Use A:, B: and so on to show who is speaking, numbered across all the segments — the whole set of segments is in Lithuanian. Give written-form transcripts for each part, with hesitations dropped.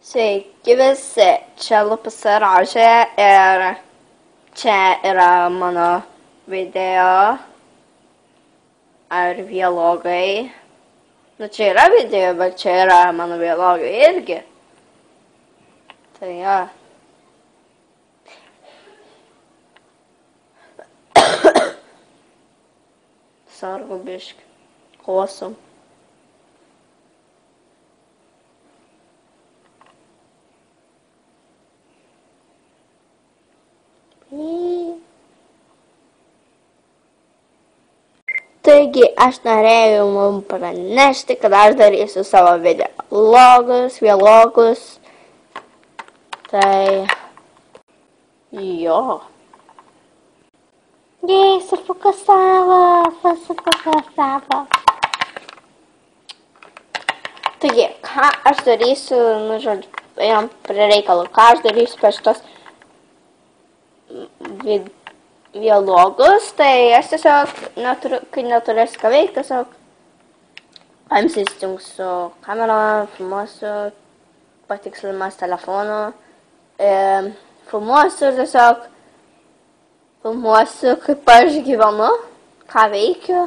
A: Sveiki visi, čia Lupas Rožė ir čia yra mano video ar vlogai. Nu, čia yra video, bet čia yra mano vlogai irgi. Tai jo. Sargu biški. Klausom. Taigi, aš norėjau mums pranešti, kad aš darysiu savo vlogus. Tai, jo. Jei, sufokasavo. Taigi, ką aš darysiu, nu, žodžiu, einam prie reikalų, ką aš darysiu per šitos vlogus, tai aš tiesiog kai neturėsiu ką veikti, tiesiog paimsiu įsijungsiu kamerą, filmuosiu, patikslinimas telefonu, filmuosiu ir tiesiog filmuosiu, kaip aš gyvenu, ką veikiu.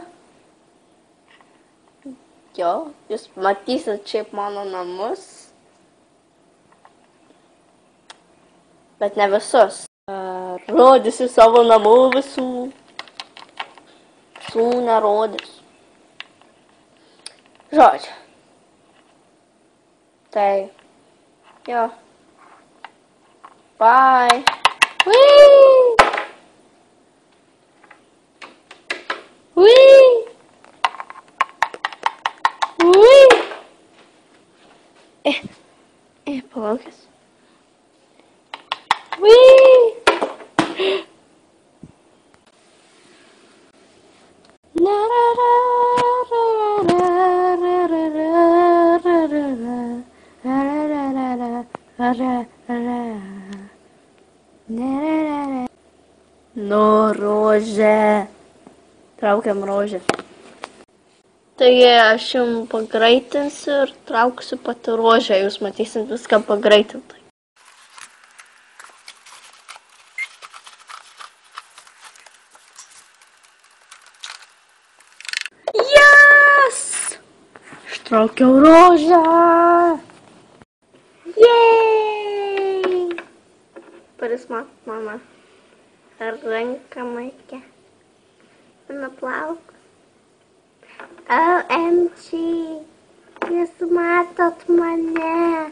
A: Jo, jūs matysit šiaip mano namus, bet ne visus. Rodysiu savo namų visų nerodysiu. Žodžiu. Tai, jo. Bye. Palaukis. Nu, rožė. Traukiam rožę. Taigi aš jums pagreitinsiu ir trauksiu pati rožę. Jūs matysit viską pagreitintai. Yes! Ištraukiau rožę. Jej! Parismat mama. Ranka maikė. Mano plaukus. OMG. Jūs matot mane.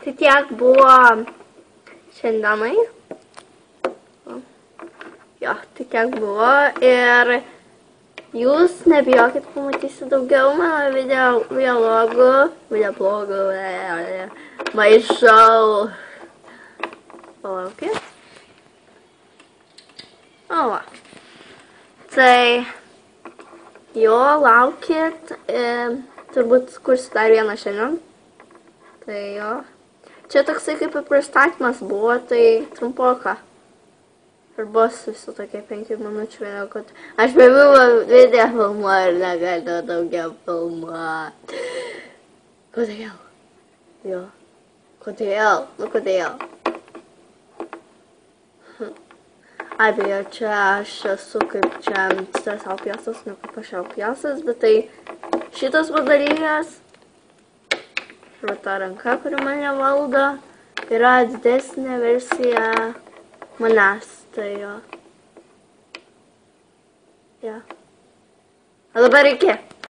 A: Tai tiek buvo šiandienai. Jo, tai tiek buvo ir jūs nebijokit, pamatysit daugiau mano vlogų, maišau. Palaukit. O, va. Tai, jo, laukit, turbūt kursiu dar vieną šiandien. Tai, jo. Čia toksai kaip pristatymas buvo, tai trumpoka. Ir bus visų tokie 5 minučių vėliau, kad aš be video filmuoju ir negaliu daugiau filmuoti. Kodėl? Jo. Kodėl? Nu, kodėl? Abejo, čia aš esu kaip čia savo pjosas, ne kaip aš savo pjosas, bet tai šitas padalykas. Ir ta ranka, kuri mane valdo, yra didesnė versija manęs. Tai jo. Ja. O dabar iki.